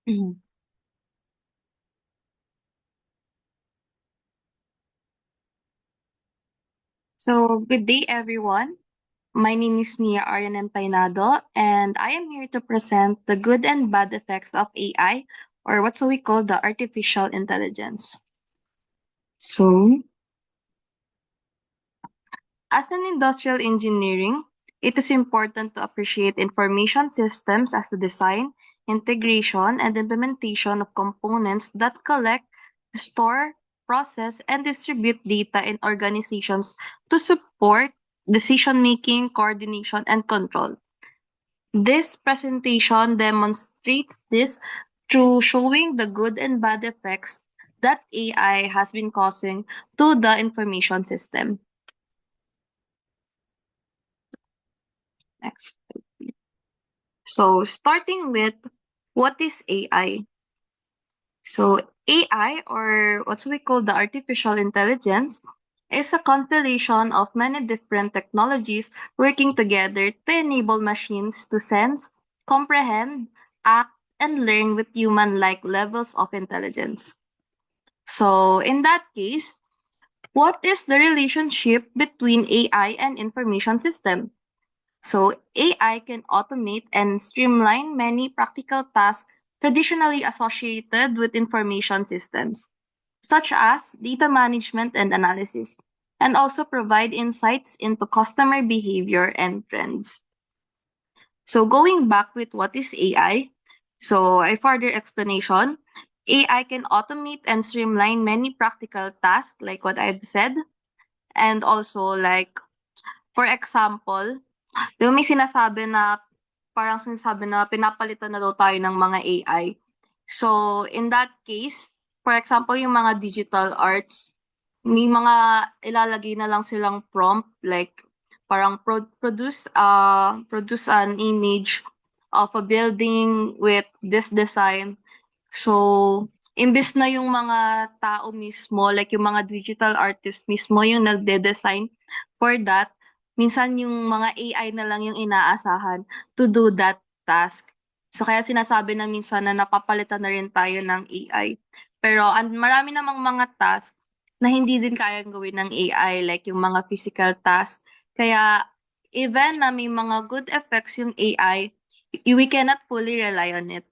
Mhm. So, good day, everyone. My name is Mia Arian Empainado, and I am here to present the good and bad effects of AI, or what we call the artificial intelligence. So, as an industrial engineering, it is important to appreciate information systems as the design, integration, and implementation of components that collect, store, process, and distribute data in organizations to support decision making, coordination, and control. This presentation demonstrates this through showing the good and bad effects that AI has been causing to the information system. Next. So, starting with what is AI? So, AI, or what we call the artificial intelligence, is a constellation of many different technologies working together to enable machines to sense, comprehend, act, and learn with human like levels of intelligence. So, in that case, what is the relationship between AI and information system? So, AI can automate and streamline many practical tasks traditionally associated with information systems, such as data management and analysis, and also provide insights into customer behavior and trends. So, going back with what is AI, so a further explanation, AI can automate and streamline many practical tasks, like what I've said, and also like, for example, yung may sinasabi na parang sinasabi na pinapalitan na daw tayo ng mga AI. So, in that case, for example, yung mga digital arts, may mga ilalagay na lang silang prompt like parang produce an image of a building with this design. So, imbes na yung mga tao mismo, like yung mga digital artist mismo yung nagde-design for that, minsan yung mga AI na lang yung inaasahan to do that task. So, kaya sinasabi na minsan na napapalitan na rin tayo ng AI. Pero marami namang mga task na hindi din kayang gawin ng AI, like yung mga physical task. Kaya, even na may mga good effects yung AI, we cannot fully rely on it.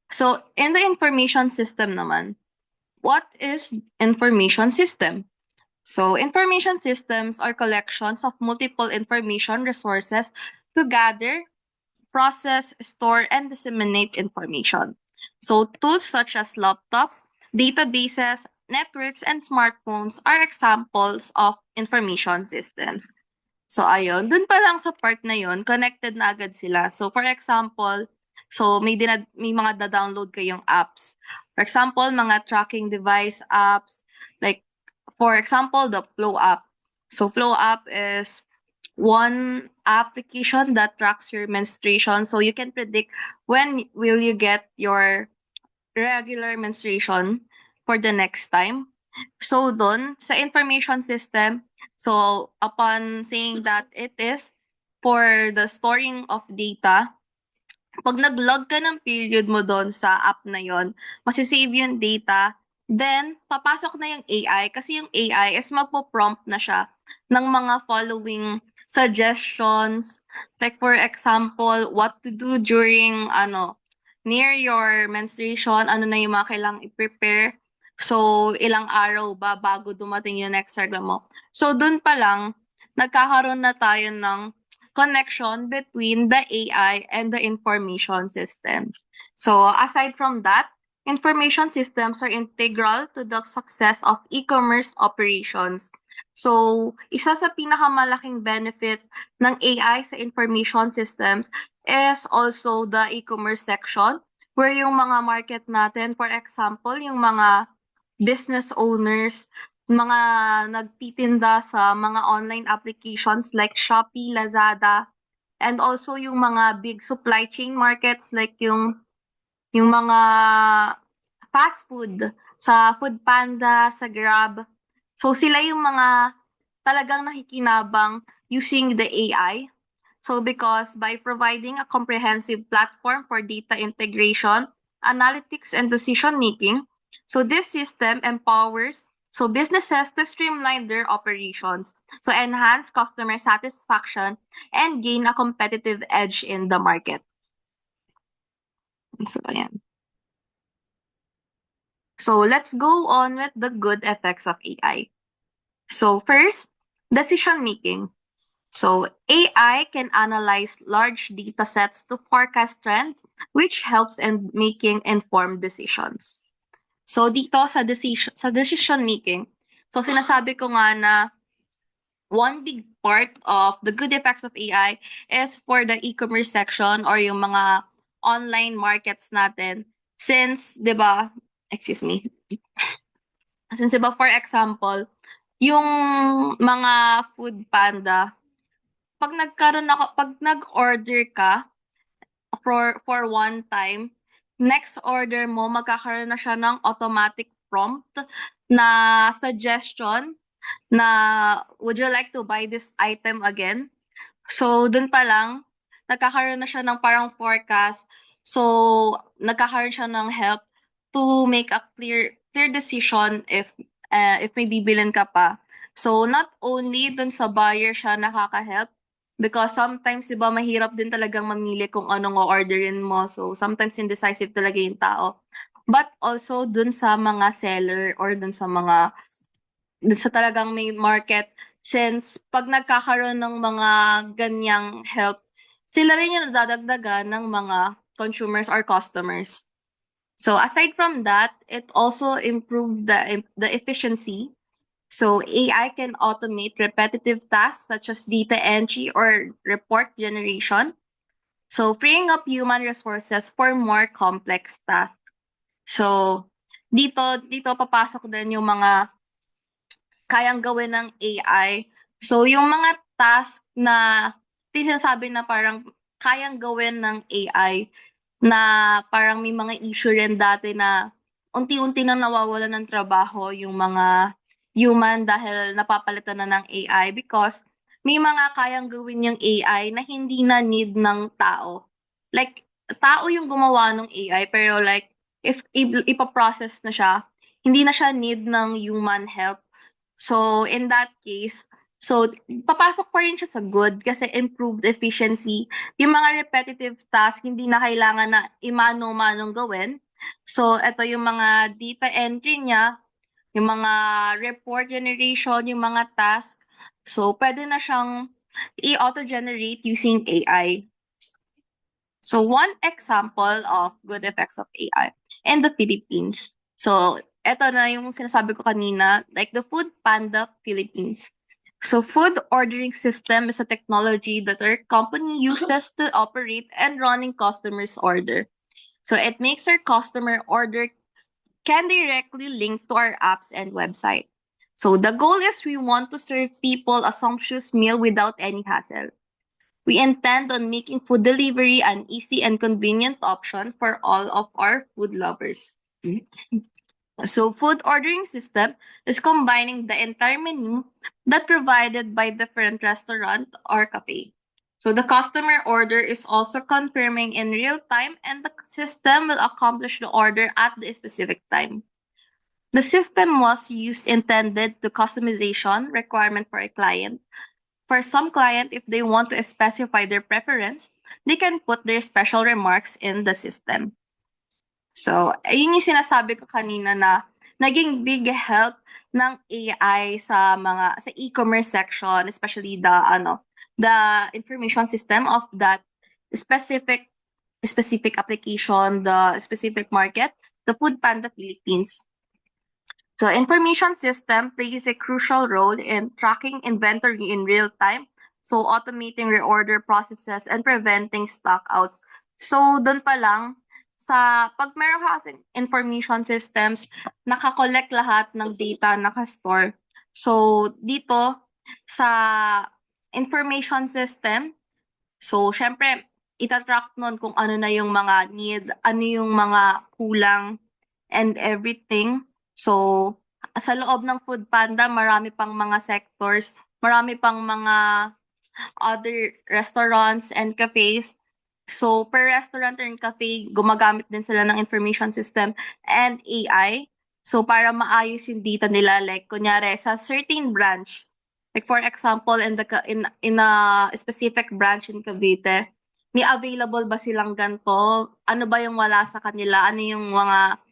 So, in the information system naman, what is information system? So, information systems are collections of multiple information resources to gather, process, store, and disseminate information. So, tools such as laptops, databases, networks, and smartphones are examples of information systems. So ayun, dun pa lang sa part na yun, connected na agad sila. So for example, so may mga da-download kayong apps. For example, mga tracking device apps, like for example, the Flow app. So Flow app is one application that tracks your menstruation, so you can predict when will you get your regular menstruation for the next time. So dun, sa information system, so upon saying that it is for the storing of data, pag nag-log ka ng period mo dun sa app na yon, masisave yung data, then papasok na yung AI kasi yung AI is magpo-prompt na siya ng mga following suggestions. Like for example, what to do during near your menstruation, ano na yung mga kailangang i-prepare. So, ilang araw ba bago dumating yung next cycle mo. So, dun pa lang, nagkakaroon na tayo ng connection between the AI and the information system. So, aside from that, information systems are integral to the success of e-commerce operations. So, isa sa pinakamalaking benefit ng AI sa information systems is also the e-commerce section where yung mga market natin, for example, yung mga business owners, mga nagtitinda sa mga online applications like Shopee, Lazada, and also yung mga big supply chain markets like yung mga fast food sa Foodpanda, sa Grab. So sila yung mga talagang nakikinabang using the AI. So because by providing a comprehensive platform for data integration, analytics, and decision making, so this system empowers businesses to streamline their operations, so enhance customer satisfaction and gain a competitive edge in the market. So ayan. So let's go on with the good effects of AI. So first, decision making. So AI can analyze large data sets to forecast trends, which helps in making informed decisions. So dito sa decision making, so sinasabi ko nga na one big part of the good effects of AI is for the e-commerce section or yung mga online markets natin. Since, 'di ba, excuse me, since 'di ba for example, yung mga food panda, pag nag-order ka for one time, next order mo magkakaroon na siya ng automatic prompt na suggestion na, "Would you like to buy this item again?" So, dun pa lang, nagkakaroon na siya ng parang forecast. So, nagkakaroon siya ng help to make a clear decision if may bibilhin ka pa. So, not only dun sa buyer siya nakaka-help, because sometimes 'di ba mahirap din talagang mamili kung anong o-orderin mo. So, sometimes indecisive talaga yung tao. But also dun sa mga seller or dun sa talagang may market, since 'pag nagkakaroon ng mga ganyang help, sila rin yung nadadagdagan ng mga consumers or customers. So aside from that, it also improved the efficiency. So AI can automate repetitive tasks such as data entry or report generation. So freeing up human resources for more complex tasks. So dito papasok din yung mga kayang gawin ng AI. So yung mga task na sinasabi na parang kayang gawin ng AI, na parang may mga issue rin dati na unti-unti nang nawawalan ng trabaho yung mga human dahil napapalitan na ng AI, because may mga kayang gawin yung AI na hindi na need ng tao. Like, tao yung gumawa ng AI pero like if ipa-process na siya, hindi na siya need ng human help. So in that case, so papasok pa rin siya sa good kasi improved efficiency. Yung mga repetitive task hindi na kailangan na imano-manong gawin. So eto yung mga data entry niya, yung mga report generation, yung mga task. So pwede na siyang i-auto-generate using AI. So one example of good effects of AI in the Philippines. So eto na yung sinasabi ko kanina, like the Food Panda Philippines. So food ordering system is a technology that our company uses to operate and running customers' order. So it makes our customer order can directly link to our apps and website. So the goal is we want to serve people a sumptuous meal without any hassle. We intend on making food delivery an easy and convenient option for all of our food lovers. So food ordering system is combining the entire menu that provided by different restaurant or cafe. So the customer order is also confirming in real time and the system will accomplish the order at the specific time. The system was used intended to customization requirement for a client. For some client, if they want to specify their preference, they can put their special remarks in the system. So, ayun yung sinasabi ko kanina na naging big help ng AI sa e-commerce section, especially the information system of that specific application, the specific market, the Food Panda Philippines. The information system plays a crucial role in tracking inventory in real time, so automating reorder processes and preventing stockouts. So, doon pa lang, pag meron ka kasing information systems, nakakollect lahat ng data, nakastore. So, dito, sa information system, so, syempre, itatrack nun kung ano na yung mga need, ano yung mga kulang, and everything. So, sa loob ng Food Panda, marami pang mga sectors, marami pang mga other restaurants and cafes. So, per restaurant and cafe, gumagamit din sila ng information system and AI. So, para maayos yung data nila, like, kunyari, sa certain branch, like, for example, in a specific branch in Cavite, may available ba silang ganito? Ano ba yung wala sa kanila? Ano yung mga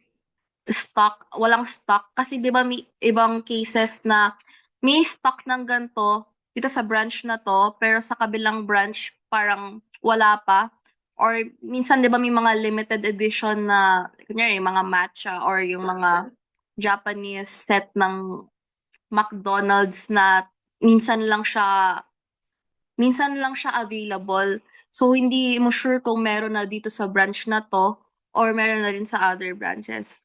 stock, walang stock? Kasi 'di ba may ibang cases na may stock ng ganito dito sa branch na 'to, pero sa kabilang branch parang wala pa. Or minsan 'di ba may mga limited edition na kunyari mga matcha or yung mga Japanese set ng McDonald's na minsan lang siya minsan lang siya available. So hindi mo sure kung meron na dito sa branch na 'to or meron na rin sa other branches.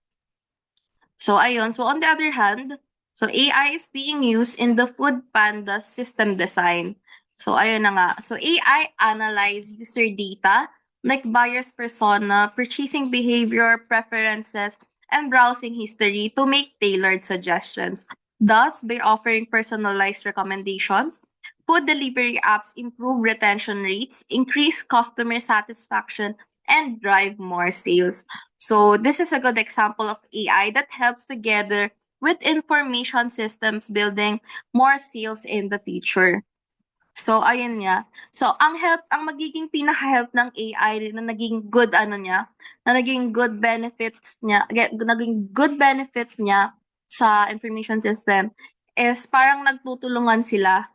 So ayun, so on the other hand, so AI is being used in the Food Panda system design. So ayun na nga. So AI analyze user data like buyer's persona, purchasing behavior, preferences, and browsing history to make tailored suggestions. Thus, by offering personalized recommendations, food delivery apps improve retention rates, increase customer satisfaction, and drive more sales. So this is a good example of AI that helps together with information systems building more sales in the future. So ayun nga. So ang magiging pinaka-help ng AI na naging good ano niya, na naging good benefits niya, naging good benefit niya sa information system is parang nagtutulungan sila.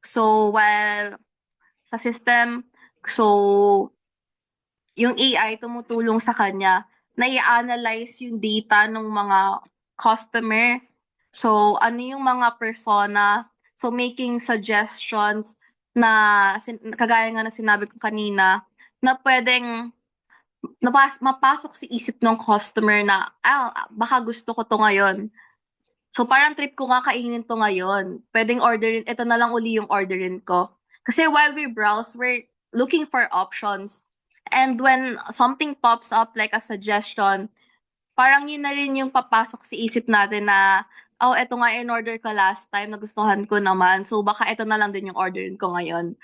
So while sa system, so yung AI tumutulong sa kanya na i-analyze yung data ng mga customer. So, ano yung mga persona. So, making suggestions na kagaya nga na sinabi ko kanina na pwedeng mapasok sa isip ng customer na, baka gusto ko 'to ngayon. So, parang trip ko nga kainin 'to ngayon. Puwedeng orderin ito na lang uli yung orderin ko. Kasi while we browse, we're looking for options. And when something pops up like a suggestion, parang yun na rin yung papasok sa isip natin na, "Oh, eto nga in-order ko last time, nagustuhan ko naman. So, baka eto na lang din yung orderin ko ngayon."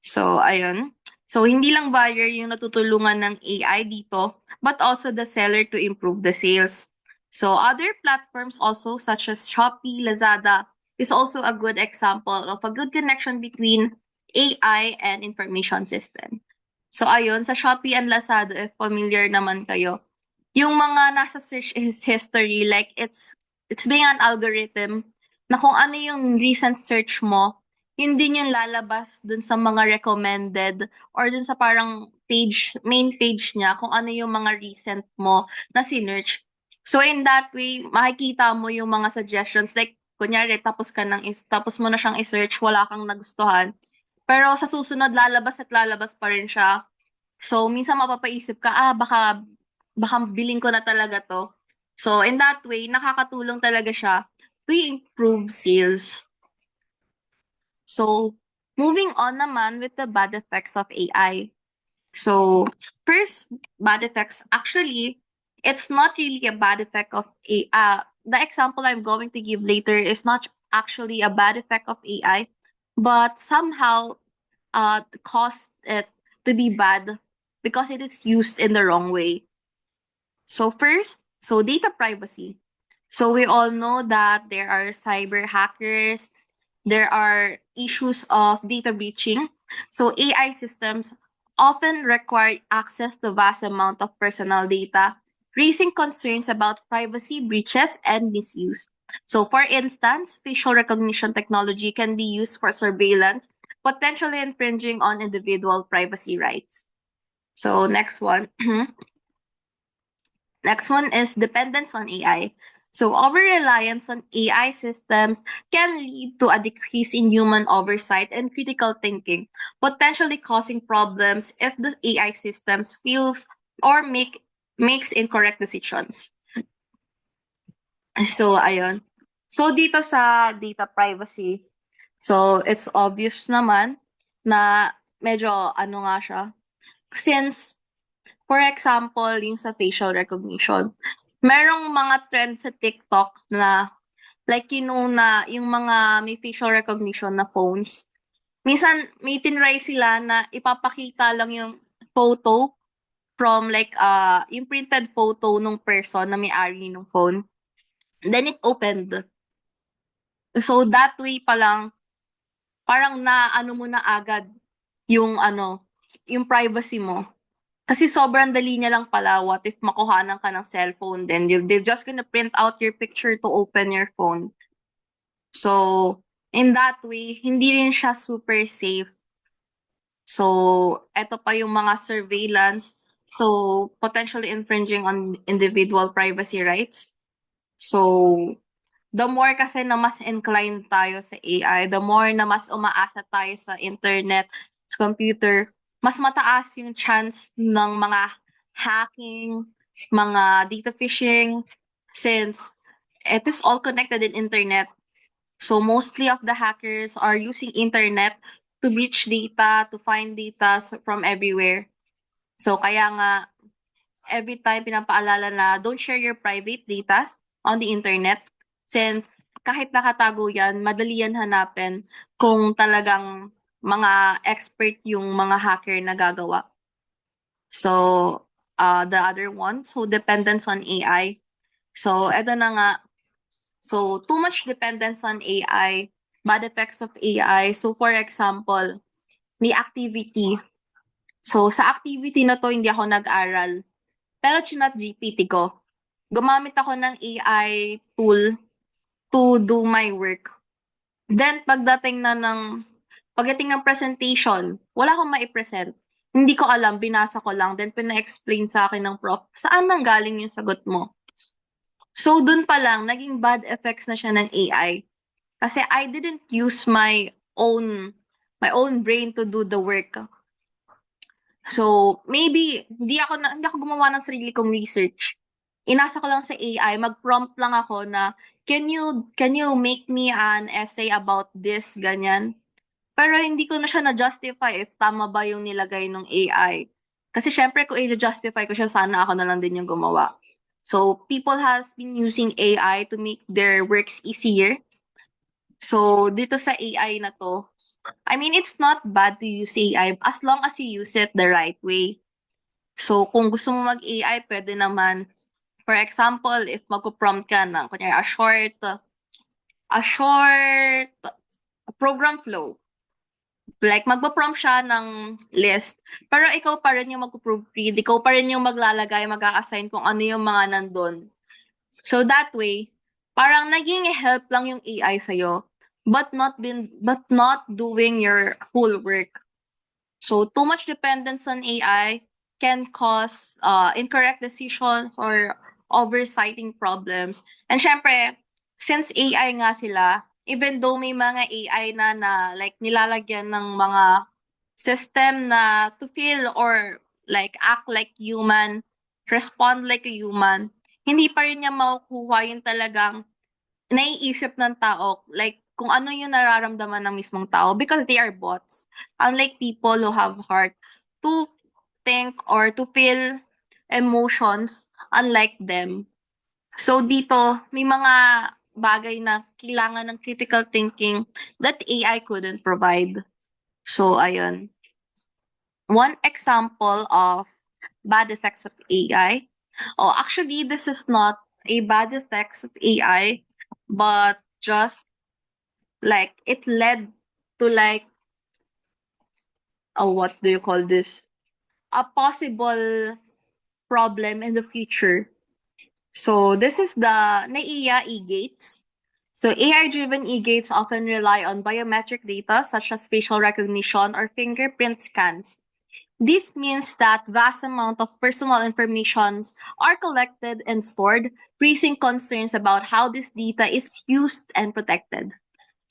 So, ayun. So, hindi lang buyer yung natutulungan ng AI dito, but also the seller to improve the sales. So, other platforms also such as Shopee, Lazada is also a good example of a good connection between AI and information system. So, ayun, sa Shopee and Lazada, if familiar naman kayo, yung mga nasa search history, like it's being an algorithm na kung ano yung recent search mo, yun din yung lalabas dun sa mga recommended or dun sa parang main page niya kung ano yung mga recent mo na sinearch. So in that way, makikita mo yung mga suggestions like kunyari tapos mo na siyang i-search, wala kang nagustuhan. Pero sa susunod lalabas at lalabas pa rin siya. So minsan mapapaisip ka, baka bilhin ko na talaga 'to. So in that way, nakakatulong talaga siya to improve sales. So, moving on naman with the bad effects of AI. So, first bad effects, actually, it's not really a bad effect of AI. The example I'm going to give later is not actually a bad effect of AI, but somehow caused it to be bad because it is used in the wrong way. So first, so data privacy. So we all know that there are cyber hackers, there are issues of data breaching. So AI systems often require access to vast amount of personal data, raising concerns about privacy breaches and misuse. So for instance, facial recognition technology can be used for surveillance, potentially infringing on individual privacy rights. So next one. Next one is dependence on AI. So over-reliance on AI systems can lead to a decrease in human oversight and critical thinking, potentially causing problems if the AI systems fails or makes incorrect decisions. So ayun. So dito sa data privacy, so it's obvious naman na medyo ano nga siya, since for example, yung sa facial recognition, merong mga trend sa TikTok na like na yung mga may facial recognition na phones. Minsan may tinry sila na ipapakita lang yung photo from like, yung printed photo nung person na may-ari nung phone, then it opened. So that way pa lang, parang naano mo na agad yung ano, yung privacy mo. Kasi sobrang dali niya lang pala, what if makuhanan ka ng cellphone, then they're just gonna print out your picture to open your phone. So, in that way, hindi rin siya super safe. So, eto pa yung mga surveillance. So, potentially infringing on individual privacy rights. So, the more kasi na mas inclined tayo sa AI, the more na mas umaasa tayo sa internet, sa computer, mas mataas yung chance ng mga hacking, mga data phishing, since it is all connected in internet. So mostly of the hackers are using internet to breach data, to find data from everywhere. So kaya nga every time pinapaalala na don't share your private data on the internet, since kahit nakatago yan, madali yan hanapin kung talagang mga expert yung mga hacker na gagawa. So, the other one, so dependence on AI. So, eto na nga. So, too much dependence on AI, bad effects of AI. So, for example, may activity. So, sa activity na to, hindi ako nag-aral. Pero chinat GPT ko. Gumamit ako ng AI tool to do my work. Then, pagdating ng presentation, wala akong mai-present. Hindi ko alam, binasa ko lang, then pina-explain sa akin ng prof, saan nanggaling yung sagot mo? So, dun pa lang, naging bad effects na siya ng AI. Kasi I didn't use my own brain to do the work. So, maybe hindi ako gumawa ng sarili kong research. Inasa ko lang sa AI, mag-prompt lang ako na, can you make me an essay about this, ganyan. Pero hindi ko na siya na-justify if tama ba yung nilagay ng AI. Kasi syempre kung i-justify ko siya, sana ako na lang din yung gumawa. So, people has been using AI to make their works easier. So, dito sa AI na to, I mean, it's not bad to use AI as long as you use it the right way. So, kung gusto mo mag-AI, pwede naman. For example, if magpo-prompt ka ng, kunyari, a short program flow. Like, magpo-prompt siya ng list. Pero ikaw pa rin yung magpo-proofread. Ikaw pa rin yung maglalagay, mag-a-assign kung ano yung mga nandun. So, that way, parang naging help lang yung AI sa'yo, but not doing your full work. So too much dependence on AI can cause incorrect decisions or oversighting problems. And syempre, since AI nga sila, even though may mga AI na like nilalagyan ng mga system na to feel or like act like human, respond like a human, hindi pa rin niya makukuha yung talagang naiisip ng tao, like kung ano yung nararamdaman ng mismong tao because they are bots. Unlike people who have heart to think or to feel emotions unlike them. So dito, may mga bagay na kailangan ng critical thinking that AI couldn't provide. So ayun. One example of bad effects of AI. Oh, actually, this is not a bad effects of AI, but just like it led to like, what do you call this? A possible problem in the future. So this is the NAIA e-gates. So AI-driven e-gates often rely on biometric data such as facial recognition or fingerprint scans. This means that vast amount of personal information are collected and stored, raising concerns about how this data is used and protected.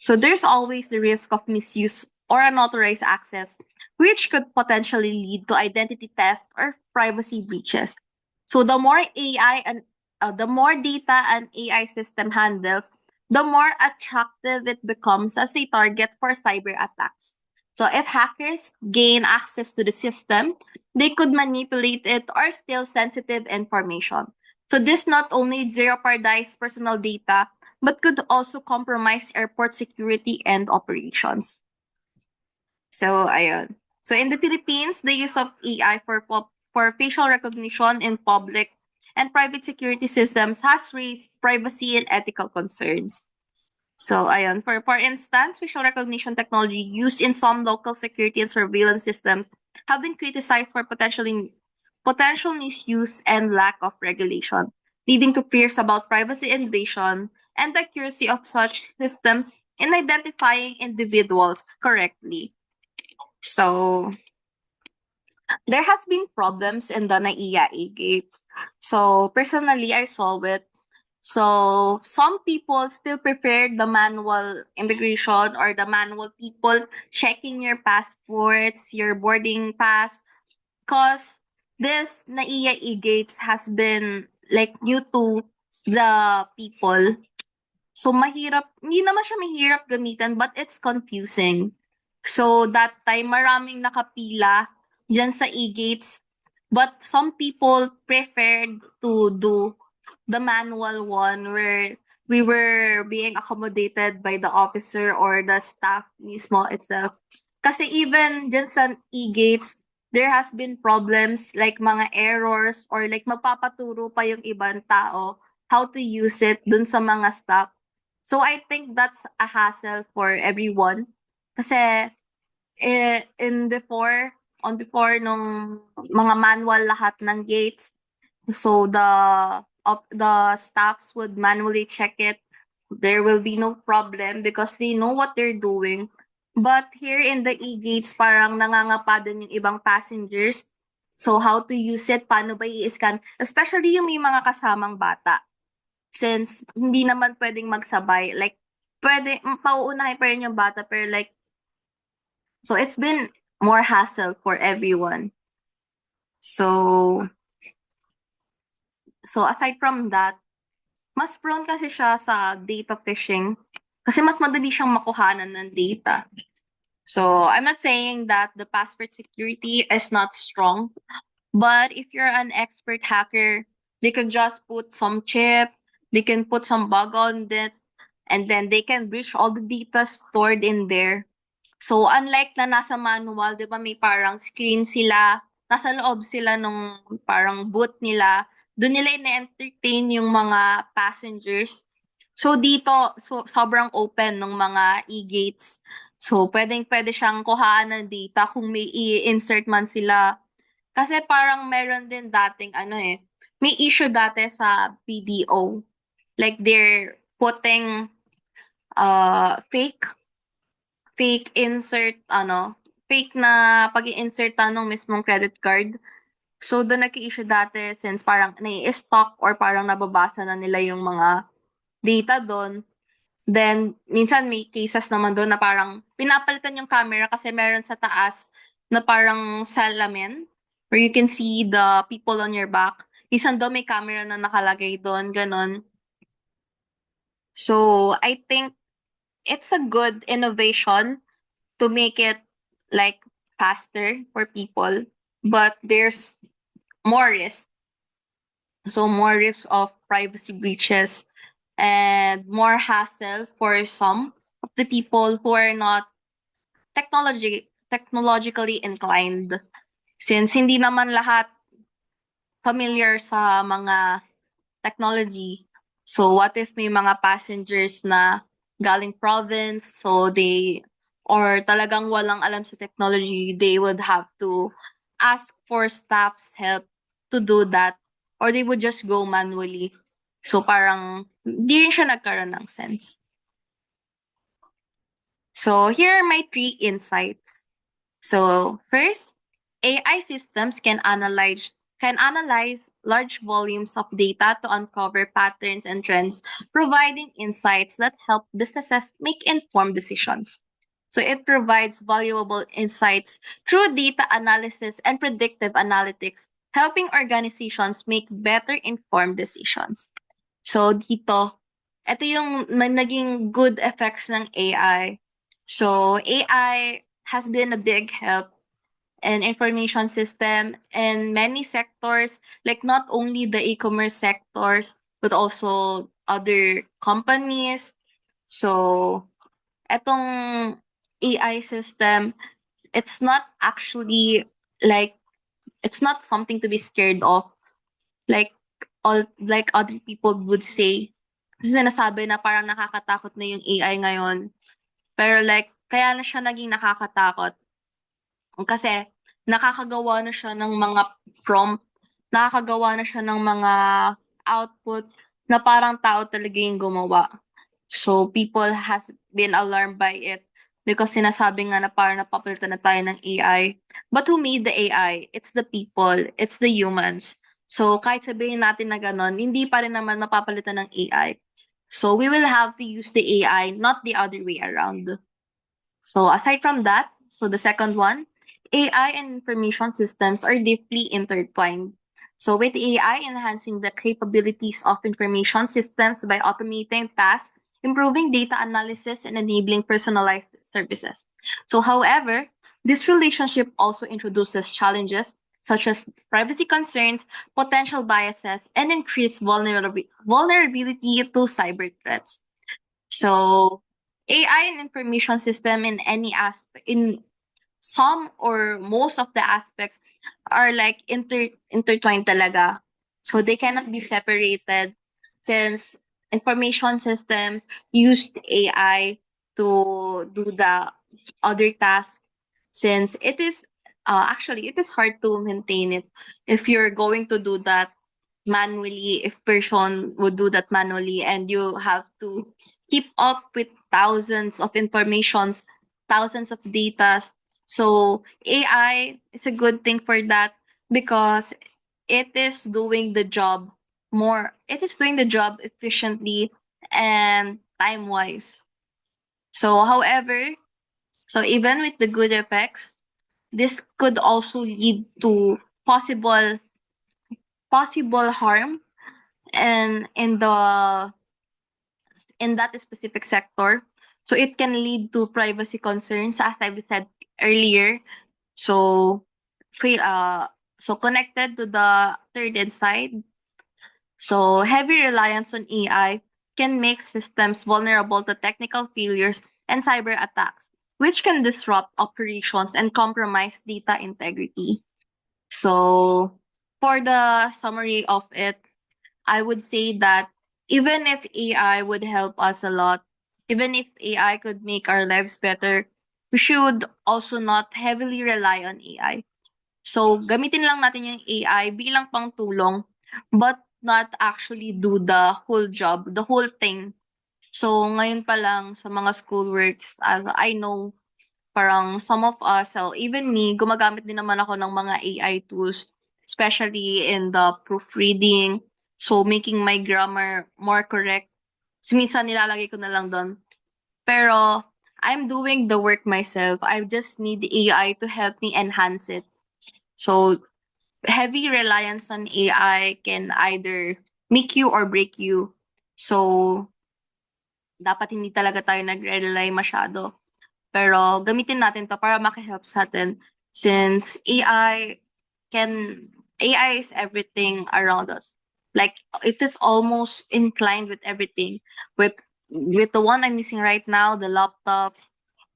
So there's always the risk of misuse or unauthorized access, which could potentially lead to identity theft or privacy breaches. So the more data an AI system handles, the more attractive it becomes as a target for cyber attacks. So if hackers gain access to the system, they could manipulate it or steal sensitive information. So this not only jeopardizes personal data, but could also compromise airport security and operations. So, ayun. So, in the Philippines, the use of AI for facial recognition in public and private security systems has raised privacy and ethical concerns. So, ayun. For instance, facial recognition technology used in some local security and surveillance systems have been criticized for potential misuse and lack of regulation, leading to fears about privacy invasion and the accuracy of such systems in identifying individuals correctly. So, there has been problems in the NAIA gates. So, personally, I saw it. So, some people still prefer the manual immigration or the manual people checking your passports, your boarding pass, because this NAIA gates has been like new to the people. So mahirap, hindi naman siya mahirap gamitin but it's confusing. So that time maraming nakapila diyan sa e-gates but some people preferred to do the manual one where we were being accommodated by the officer or the staff mismo itself. Kasi even diyan sa e-gates, there has been problems like mga errors or like magpapaturo pa yung ibang tao how to use it dun sa mga staff. So I think that's a hassle for everyone. Kasi before nung mga manual lahat ng gates, so the staffs would manually check it. There will be no problem because they know what they're doing. But here in the e-gates, parang nangangapa din yung ibang passengers. So how to use it, paano ba i-scan? Especially yung may mga kasamang bata. Since hindi naman pwedeng magsabay, like, pauunahin pa rin yung bata, pero like, so it's been more hassle for everyone. So, aside from that, mas prone kasi siya sa data phishing kasi mas madali siyang makuhanan ng data. So, I'm not saying that the password security is not strong, but if you're an expert hacker, they can just put some chip, they can put some bug on it, and then they can breach all the data stored in there. So, unlike na nasa manual, di ba may parang screen sila, nasa loob sila nung parang boot nila, doon nila ina-entertain yung mga passengers. So, dito, sobrang open ng mga e-gates. So, pwedeng-pwede siyang kuhaan ng data kung may i-insert man sila. Kasi parang meron din dating may issue dati sa BDO. Like they're putting fake insert fake na pag-i-insert ng mismong credit card. So doon nag-i-issue dati since parang nai-stock or parang nababasa na nila yung mga data doon. Then minsan may cases naman doon na parang pinapalitan yung camera kasi meron sa taas na parang salamin where you can see the people on your back. Minsan daw may camera na nakalagay doon, ganon. So I think it's a good innovation to make it like faster for people, but there's more risk. So more risk of privacy breaches and more hassle for some of the people who are not technologically inclined. Since hindi naman lahat familiar sa mga technology. So what if may mga passengers na galing province, so or talagang walang alam sa technology, they would have to ask for staff's help to do that or they would just go manually. So parang di rin siya nagkaroon ng sense. So here are my 3 insights. So first, AI systems can analyze large volumes of data to uncover patterns and trends, providing insights that help businesses make informed decisions. So it provides valuable insights through data analysis and predictive analytics, helping organizations make better informed decisions. So dito, ito yung naging good effects ng AI. So AI has been a big help and information system in many sectors, like not only the e-commerce sectors, but also other companies. So, etong AI system, it's not actually like it's not something to be scared of, like like other people would say. Kasi sinasabi na parang nakakatakot na yung AI ngayon. Pero like kaya na siya naging nakakatakot kasi nakakagawa na siya ng mga prompt, nakakagawa na siya ng mga output na parang tao talaga yung gumawa. So people has been alarmed by it because sinasabi nga na parang napapalitan na tayo ng AI. But who made the AI? It's the people, it's the humans. So kahit sabihin natin na gano'n, hindi pa rin naman mapapalitan ng AI. So we will have to use the AI, not the other way around. So aside from that, so the second one, AI and information systems are deeply intertwined. So with AI enhancing the capabilities of information systems by automating tasks, improving data analysis, and enabling personalized services. So however, this relationship also introduces challenges such as privacy concerns, potential biases, and increased vulnerability to cyber threats. So AI and information system in any aspect, in some or most of the aspects, are like intertwined talaga. So they cannot be separated since information systems used AI to do the other tasks, since it is actually it is hard to maintain it if you're going to do that manually, if person would do that manually, and you have to keep up with thousands of informations, thousands of data. So AI is a good thing for that because it is doing the job it is doing the job efficiently and time wise. So however, so even with the good effects, this could also lead to possible harm and in that specific sector. So it can lead to privacy concerns, as I've said earlier. So feel so connected to the third side. So heavy reliance on AI can make systems vulnerable to technical failures and cyber attacks, which can disrupt operations and compromise data integrity. So for the summary of it, I would say that even if AI would help us a lot, even if AI could make our lives better, we should also not heavily rely on AI. So, gamitin lang natin yung AI bilang pangtulong, but not actually do the whole job, the whole thing. So, ngayon pa lang sa mga schoolworks, as I know, parang some of us, so even me, gumagamit din naman ako ng mga AI tools, especially in the proofreading. So, making my grammar more correct. Minsan nilalagay ko na lang doon. Pero, I'm doing the work myself. I just need AI to help me enhance it. So, heavy reliance on AI can either make you or break you. So, dapat hindi talaga tayo nagre-rely masyado. Pero gamitin natin 'to para maki-help sa'tin since can AI is everything around us. Like, it is almost inclined with everything. With the one I'm using right now, the laptops,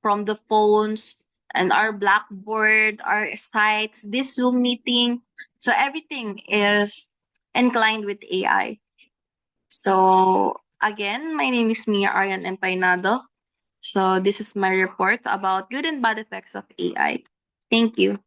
from the phones, and our Blackboard, our sites, this Zoom meeting. So everything is inclined with AI. So again, my name is Mia Arian Empainado. So this is my report about good and bad effects of AI. Thank you.